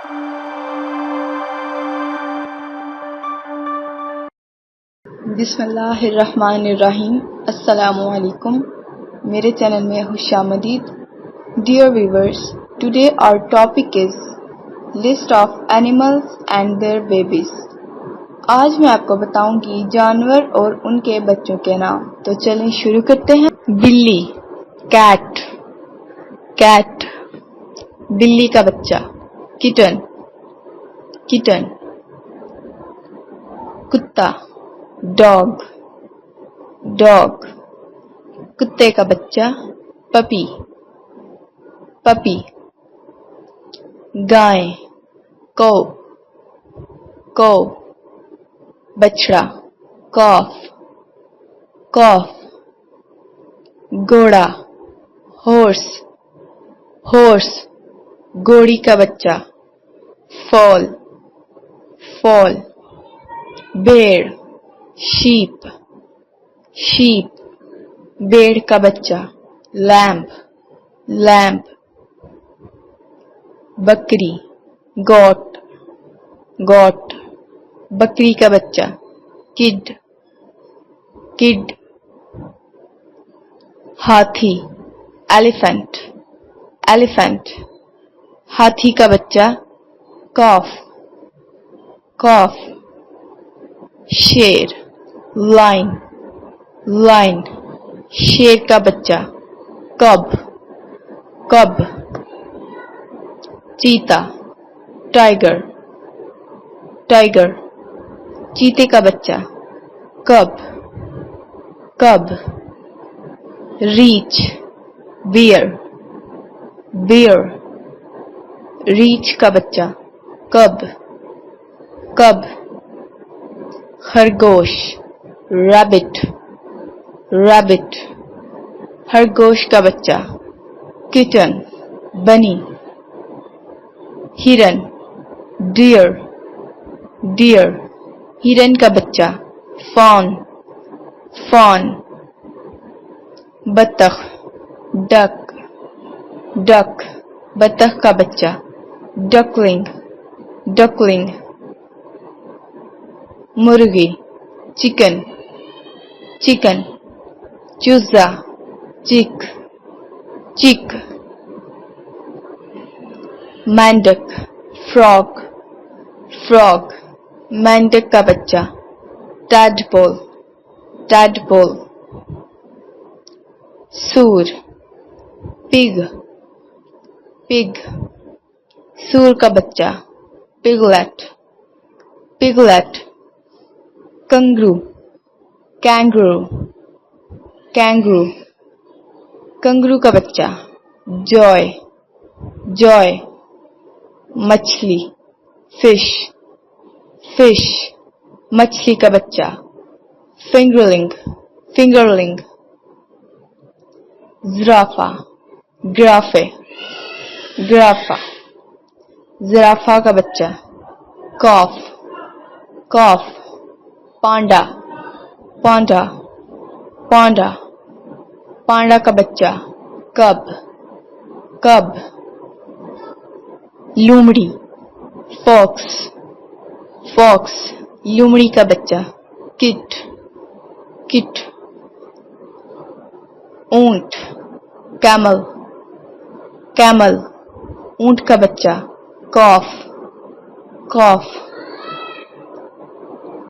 بسم اللہ الرحمن الرحیم. السلام علیکم. میرے چینل میں خوش آمدید. Dear viewers, today our topic is list of animals and their babies. آج میں آپ کو بتاؤں گی جانور اور ان کے بچوں کے نام. تو چلیں شروع کرتے ہیں. بلی، کیٹ. کیٹ بلی کا بچہ. کٹن، کٹن. کتا، ڈاگ، ڈاگ. کتے کا بچہ پپی، پپی. گائے، کو، کو. بچڑا، کاف، کاف. گھوڑا، ہورس، ہورس. گھوڑی کا بچہ فول، فول. بھیڑ، شیپ، شیپ. بھیڑ کا بچہ لیمب، لیمب. بکری، گوٹ، گوٹ. بکری کا بچہ کڈ، کڈ. ہاتھی، ایلیفنٹ، ایلیفنٹ. ہاتھی کا بچہ کاف، کاف. شیر، لائن، لائن. شیر کا بچہ کب، کب. چیتا، ٹائیگر، ٹائیگر. چیتے کا بچہ کب، کب. ریچھ، بیئر، بیئر. ریچھ کا بچہ کب، کب. خرگوش، ریبٹ، ریبٹ. خرگوش کا بچہ کٹن، بنی. ہرن، ڈیئر، ڈیئر. ہرن کا بچہ فان، فان. بطخ، ڈک، ڈک. بطخ کا بچہ ڈکلنگ، ڈکلنگ. مرغی، چکن، چکن. چوزا، چک، چک. مینڈک، فراگ، فراگ. مینڈک کا بچہ ٹیڈپول، ٹیڈپول. سور، پگ، پگ. سور کا بچہ پگلیٹ، پگلیٹ. کنگرو، kangaroo, kangaroo. کنگرو کا بچہ جوائے، جوائے. مچھلی، فش، فش. مچھلی کا بچہ فنگرلنگ، فنگرلنگ. زرافہ، گرافے، گرافہ. زرافہ کا بچہ کاف، کاف. Panda, panda, panda. پانڈا کا بچہ کب، کب. لومڑی، فاکس، فاکس. لومڑی کا بچہ کٹ، کٹ. اونٹ، کیمل، کیمل. اونٹ کا بچہ کاف، کاف.